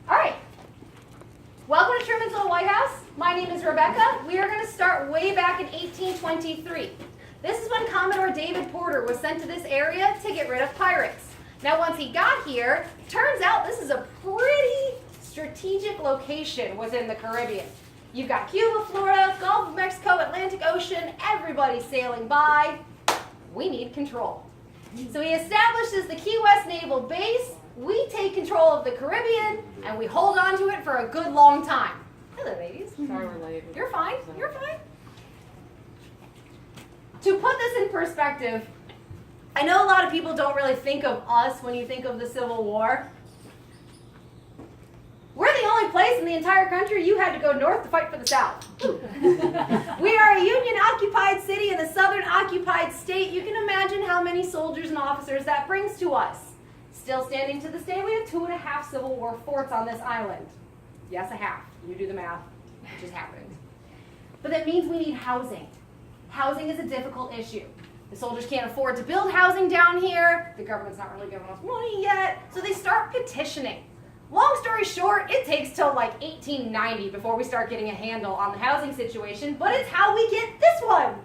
All right. Welcome to Truman's Old White House. My name is Rebecca. We are going to start way back in 1823. This is when Commodore David Porter was sent to this area to get rid of pirates. Now, once he got here, turns out this is a pretty strategic location within the Caribbean. You've got Cuba, Florida, Gulf of Mexico, Atlantic Ocean, everybody's sailing by. We need control. So he establishes the Key West Naval Base. We take control of the Caribbean, and we hold on to it for a good long time. Hello, ladies. Sorry we're late. You're fine. You're fine. To put this in perspective, I know a lot of people don't really think of us when you think of the Civil War. We're the only place in the entire country you had to go north to fight for the South. We are a Union-occupied city in a Southern-occupied state. You can imagine how many soldiers and officers that brings to us. Still standing to this day, we have 2.5 Civil War forts on this island. Yes, a half. You do the math. It just happened. But that means we need housing. Housing is a difficult issue. The soldiers can't afford to build housing down here. The government's not really giving us money yet. So they start petitioning. Long story short, it takes till like 1890 before we start getting a handle on the housing situation, but it's how we get this one.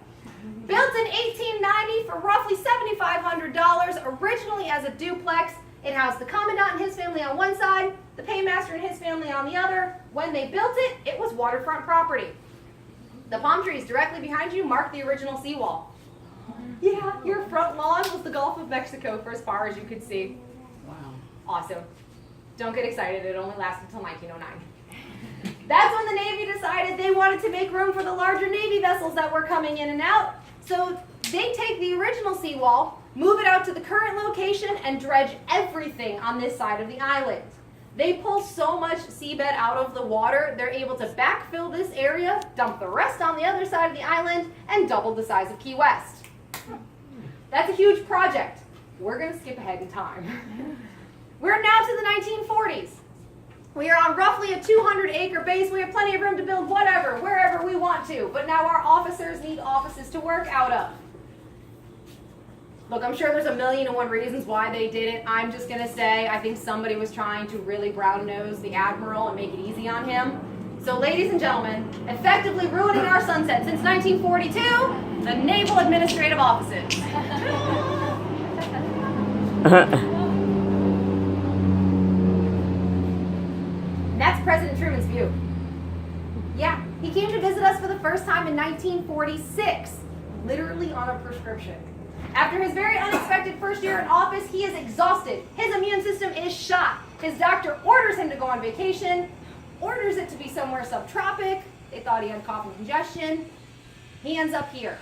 Built in 1890 for roughly $7,500, originally as a duplex. It housed the commandant and his family on one side, the paymaster and his family on the other. When they built it, it was waterfront property. The palm trees directly behind you mark the original seawall. Yeah, your front lawn was the Gulf of Mexico for as far as you could see. Wow. Awesome. Don't get excited, it only lasted until 1909. That's when the Navy decided they wanted to make room for the larger Navy vessels that were coming in and out. So they take the original seawall, move it out to the current location, and dredge everything on this side of the island. They pull so much seabed out of the water, they're able to backfill this area, dump the rest on the other side of the island, and double the size of Key West. That's a huge project. We're going to skip ahead in time. We're now to the 1940s. We are on roughly a 200-acre base. We have plenty of room to build whatever, wherever we want to. But now our officers need offices to work out of. Look, I'm sure there's 1,000,001 reasons why they did it. I'm just going to say I think somebody was trying to really brown-nose the admiral and make it easy on him. So, ladies and gentlemen, effectively ruining our sunset since 1942, the Naval Administrative Offices. That's President Truman's view. Yeah, he came to visit us for the first time in 1946, literally on a prescription. After his very unexpected first year in office, he is exhausted. His immune system is shot. His doctor orders him to go on vacation, orders it to be somewhere subtropic. They thought he had cough and congestion. He ends up here.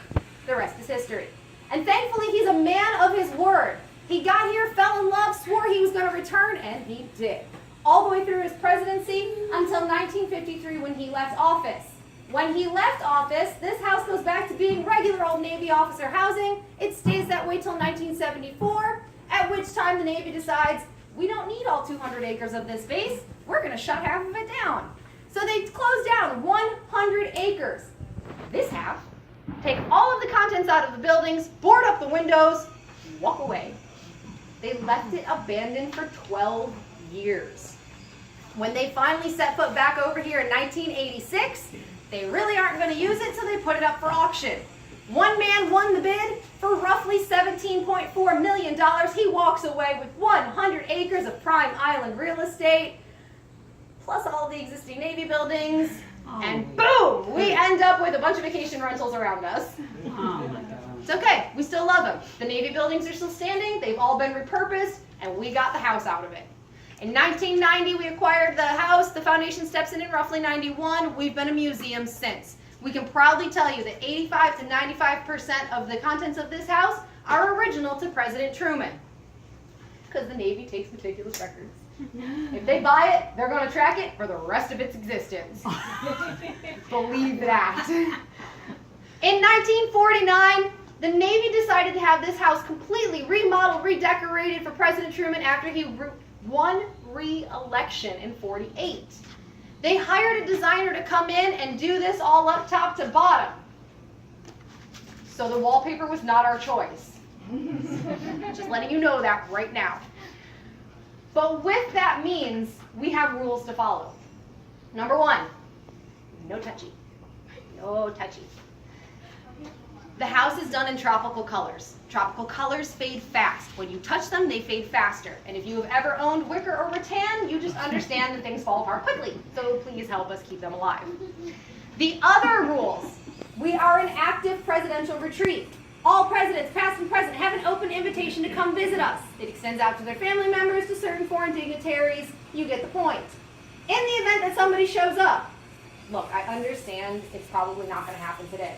The rest is history. And thankfully, he's a man of his word. He got here, fell in love, swore he was going to return, and he did. All the way through his presidency until 1953 when he left office. When he left office, this house goes back to being regular old Navy officer housing. It stays that way till 1974, at which time the Navy decides, we don't need all 200 acres of this base. We're going to shut half of it down. So they close down 100 acres. This half, take all of the contents out of the buildings, board up the windows, walk away. They left it abandoned for 12 years. When they finally set foot back over here in 1986, they really aren't going to use it, so they put it up for auction. One man won the bid for roughly $17.4 million. He walks away with 100 acres of prime island real estate, plus all the existing Navy buildings, and boom, we end up with a bunch of vacation rentals around us. Oh my God. It's okay, we still love them. The Navy buildings are still standing, they've all been repurposed, and we got the house out of it. In 1990, we acquired the house. The foundation steps in roughly 91. We've been a museum since. We can proudly tell you that 85 to 95% of the contents of this house are original to President Truman. Because the Navy takes meticulous records. If they buy it, they're going to track it for the rest of its existence. Believe that. In 1949, the Navy decided to have this house completely remodeled, redecorated for President Truman after he won re-election in 48. They hired a designer to come in and do this all up top to bottom. So the wallpaper was not our choice. Just letting you know that right now. But with that means we have rules to follow. Number 1, no touchy. No touchy. The house is done in tropical colors. Tropical colors fade fast. When you touch them, they fade faster. And if you have ever owned wicker or rattan, you just understand that things fall apart quickly. So please help us keep them alive. The other rules. We are an active presidential retreat. All presidents, past and present, have an open invitation to come visit us. It extends out to their family members, to certain foreign dignitaries. You get the point. In the event that somebody shows up, look, I understand it's probably not going to happen today.